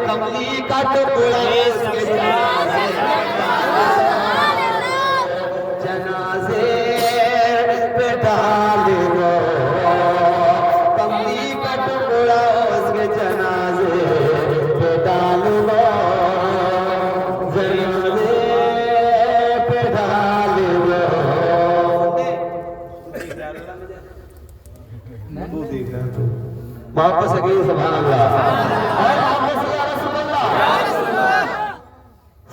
कमली का टुकड़ा इसके जनाजे पे डाल दो, कमली का टुकड़ा उसके जनाजे पे डाल दो, जनाजे पे डाल दो। तू देख रहा है वापस से गई सुभान अल्लाह और वापस या रसूल अल्लाह।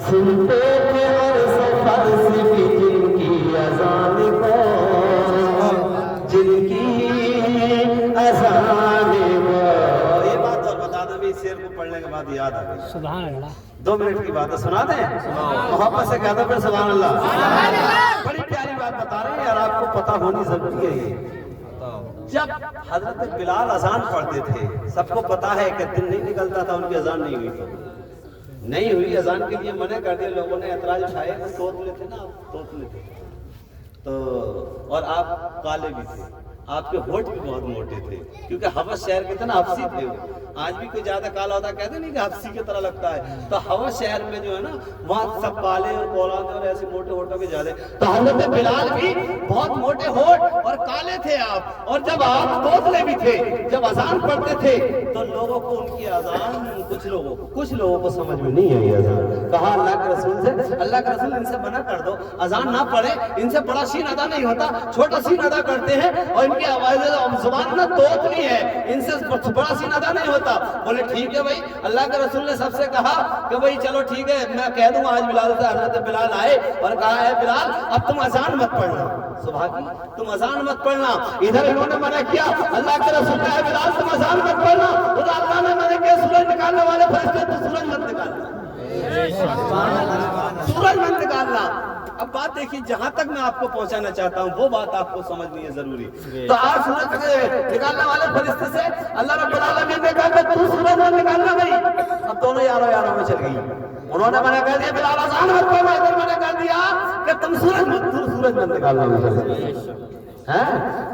सुनते थे हर सफर से भी जिनकी अज़ान को, जिनकी अज़ान को। ये बात और बता दो, इस शेर को पढ़ने के बाद याद आ गई सुभान अल्लाह। 2 मिनट की बात है, सुना दें मोहब्बत से कहता फिर सुभान अल्लाह। बड़ी प्यारी बात बता रहे हैं यार, आपको पता होनी जरूरी है। ये जब हजरत बिलाल अजान पढ़ते थे, सबको पता है कि दिन नहीं निकलता था उनकी अजान नहीं हुई, तो नहीं हुई अजान के लिए मना कर दिया लोगों ने, ऐतराज उठाए। तोतले थे ना, तोतले थे तो, और आप काले भी थे, आपके होठ भी बहुत मोटे थे, क्योंकि हवस शहर के थे ना, हफ्सी थे वो। आज भी कोई ज्यादा काला होता कहते नहीं कि हफ्सी की तरह लगता है, तो हवस शहर में जो है ना वहाँ सब काले और कोलाते और ऐसे मोटे होठों के ज्यादा। तो हजरत बिलाल भी बहुत मोटे होठ और काले थे आप, और जब आप तोतले भी थे, जब अजान पढ़ते थे तो लोगों को उनकी अजान, कुछ लोगों को समझ में नहीं आई अजान। कहा अल्लाह के रसूल से, अल्लाह के रसूल इनसे मना कर दो, अजान ना पढ़े, इनसे बड़ा सीन अदा नहीं होता, छोटा सीन अदा करते हैं और इनकी आवाज़ जुबान ना तोतली है, इनसे बड़ा सीन अदा नहीं होता। बोले ठीक है भाई, अल्लाह के रसूल ने सबसे कहा कि भाई चलो ठीक है, मैं कह दूंगा आज बिलाल से। हजरत बिलाल आए और कहा है बिलाल अब तुम अजान मत पढ़ना, सुबह की तुम अजान मत पढ़ना। इधर इन्होंने मना किया, अल्लाह के रसूल ने बिलाल तुम अजान मत पढ़ना, उधर अल्लाह ने मना किया सूरज निकालने वाले फरिश्ते तो सूरज मत निकालना, सूरज मत निकालना। अब बात देखिए, जहां तक मैं आपको पहुंचाना चाहता हूं वो बात आपको समझनी है जरूरी। तो आज सूरज निकालने वाले फरिश्ते से अल्लाह रब्बुल आलमीन ने कहा कि तू सूरज मत निकालना भाई। अब दोनों यारों में चल गई, उन्होंने मना कर दिया बिलाल अज़ान मत पढ़ना, इधर मना कर दिया कि तुम सूरज मत निकालना है।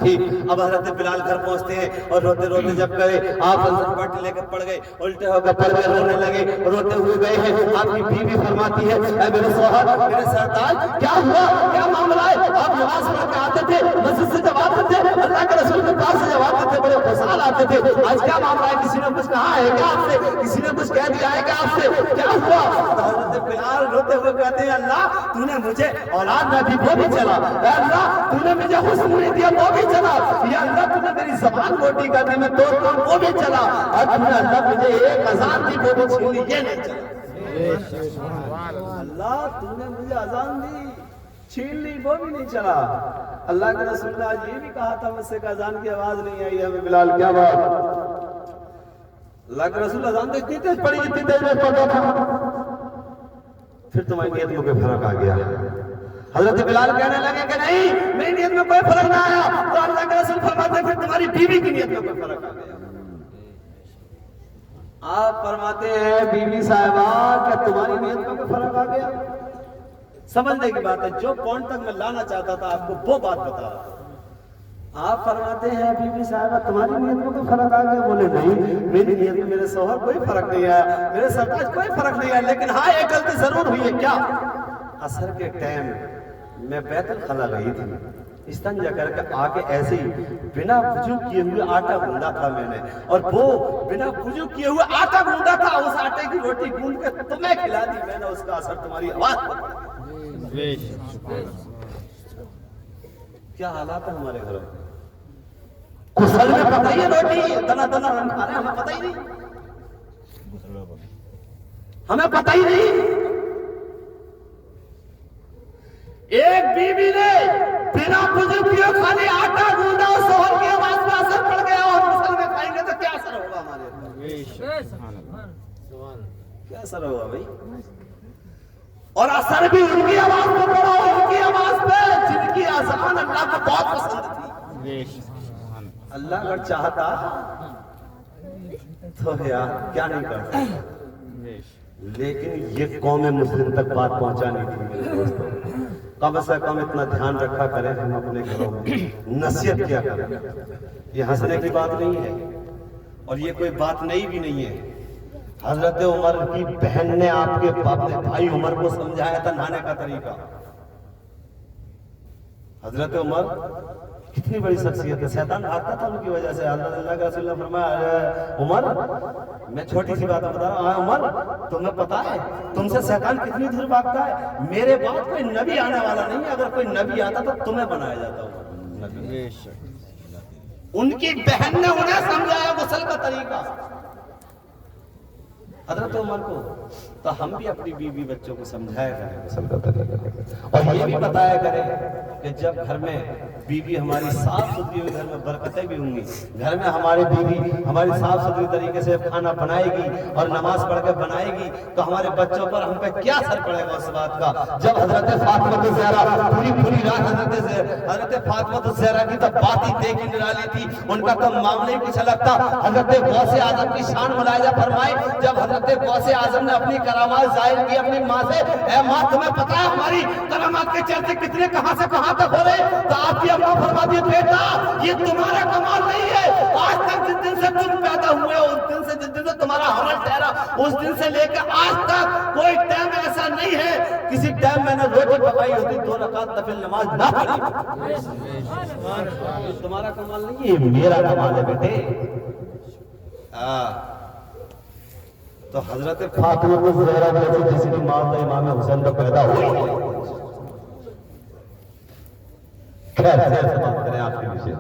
ठीक, अब हजरत बिलाल घर पहुंचते हैं और रोते रोते जब गए आप पट लेकर पड़ गए, उल्टे होकर पड़ गए, रोने लगे, रोते हुए गए हैं। आपकी बीवी फरमाती है मेरे सोहर, मेरे सरताज क्या हुआ, क्या मामला है? आप नमाज पढ़ के आते थे, मस्जिद से जब आते थे, अल्लाह के रसूल के पास से जब आते थे बड़े खुशहाल आते थे, आज क्या मामला है? किसी ने कुछ कहा है क्या आपसे? किसी ने कुछ कह दिया है क्या आपसे? क्या हुआ? तो हजरत बिलाल रोते हुए कहते हैं अल्लाह तूने मुझे औलाद न दी वो भी चला, अल्लाह तूने मुझे हुस्न दिया वो भी चला, या अल्लाह तूने मेरी ज़बान मोटी कर दी, मैं तोड़ता हूं वो भी चला, और तूने अल्लाह मुझे एक अज़ान दी वो भी छीन ली, ये नहीं चला। अल्लाह तूने मुझे अज़ान दी, छीन ली, वो भी नहीं चला। अल्लाह के रसूल ने आज ये भी कहा था मुझसे कि अज़ान की आवाज नहीं आई हमें। बिलाल क्या बात? अल्लाह के रसूल अज़ान तो इतनी तेज पड़ी जितनी तेज में पढ़ता था। फिर तुम्हारी नीयत में कोई फर्क आ गया। हजरत बिलाल कहने लगे कि नहीं मेरी नीयत में कोई फर्क ना आया, तो अल्लाह के रसूल फरमाते फिर तुम्हारी बीवी की नीयत में कोई फर्क आ गया। आप फरमाते हैं बीवी साहिबा कि तुम्हारी नीयत में कोई फर्क आ गया। समझने की बात है, जो पॉइंट तक मैं लाना चाहता था आपको वो बात बता रहा था। आप फरमाते हैं बीवी साहिबा तुम्हारी नीयत में कोई फर्क आ गया? बोले नहीं मेरी नीयत में मेरे सोहर कोई फर्क नहीं आया, मेरे सरताज कोई फर्क नहीं आया, लेकिन हाँ एक गलती जरूर हुई है। क्या? असर के टाइम मैं बैतुल खला गई थी, इस्तंजा करके आके ऐसे ही बिना वुजू किए हुए आटा गूंदा था मैंने, और वो बिना वुजू किए हुए आटा गूंदा था, उस आटे की रोटी गूंद के तुम्हें खिला दी मैंने, उसका असर तुम्हारी आवाज पर। क्या हालात है हमारे घरों में? कुशल में पता ही है रोटी तना तना हम खा रहे हैं, हमें पता ही नहीं, हमें पता ही नहीं। एक बीवी ने बिना वुजू किए खाली आटा गूंदा और सोहर की आवाज पर असर पड़ गया, और मुसल में खाएंगे तो क्या असर होगा हमारे ऊपर? क्या असर होगा भाई? और असर भी उनकी आवाज पे पड़ा, उनकी आवाज पे जिनकी अज़ान अल्लाह को बहुत पसंद थी। अल्लाह अगर चाहता तो यार क्या नहीं करता, लेकिन ये कौम मुस्लिम तक बात पहुंचानी थी मेरे दोस्तों। कम से कम इतना ध्यान रखा करें हम अपने घरों में, नसीहत किया करें। ये हंसने की बात नहीं है और ये कोई बात नई भी नहीं है। حضرت عمر کی بہن نے آپ کے اپنے بھائی عمر کو سمجھایا تھا نہانے کا طریقہ. حضرت عمر کتنی بڑی شخصیت ہے, شیطان بھاگتا تھا ان کی وجہ سے. حضرت اللہ کا رسول نے فرمایا عمر میں چھوٹی سی بات بتا رہا ہوں, عمر تمہیں پتا ہے تم سے شیطان کتنی دور بھاگتا ہے؟ میرے بعد کوئی نبی آنے والا نہیں ہے, اگر کوئی نبی آتا تو تمہیں بنایا جاتا ہوگا نبی. ان کی بہن نے انہیں سمجھایا غسل کا طریقہ حضرت عمر کو, تو ہم بھی اپنی بیوی بچوں کو سمجھایا کریں غسل کا طریقہ, اور یہ بھی بتایا کریں کہ جب گھر میں بیوی ہماری صاف ستھری ہوئی, گھر میں برکتیں بھی ہوں گی. گھر میں ہماری بیوی ہماری صاف ستھری طریقے سے کھانا بنائے گی اور نماز پڑھ کے بنائے گی, تو ہمارے بچوں پر ہم پہ کیا اثر پڑے گا اس بات کا. جب حضرت فاطمہ الزہرا پوری رات حضرت فاطمہ الزہرا کی تو بات ہی دیکھ نرالی تھی, ان کا تو معاملے کچھ الگ تھا. حضرت غوث اعظم کی شان ملاحظہ فرمائے, جب حضرت غوث اعظم نے اپنی کرامات ظاہر کی اپنی ماں سے, اے ماں تمہیں پتا ہے ہماری کرامات کے چرچے کتنے کہاں سے کہاں تک ہو رہے, تو آپ کی اماں فرماتی ہے بیٹا یہ تمہارا کمال نہیں ہے, آج تک جس دن سے تم پیدا ہوئے ہو, اس دن سے جس دن سے تمہارا حمل ٹھہرا, اس دن سے لے کے آج تک کوئی ٹائم ایسا نہیں ہے کسی ٹائم میں نے روٹی پکائی ہوتی 2 رکعت نفل نماز نہ پڑھی. تمہارا کمال نہیں ہے, یہ میرا کمال ہے بیٹے. تو حضرت فاطمہ الزہرا جیسی کسی کی ماں تو امام حسین تو پیدا ہوئی. خیر سے بات کریں آپ کے پیچھے.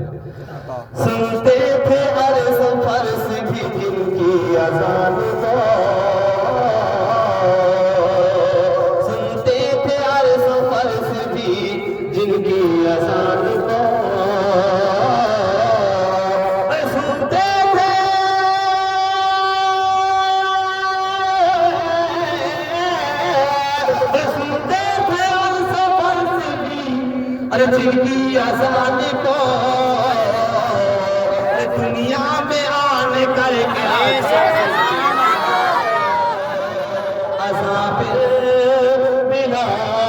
سنتے تھے عرض فرض بھی جن کی اذان کو, سنتے تھے عرض فرض بھی جن کی اذان کو, جن کی اذان کو دنیا میں آنے کر کے عذاب بلال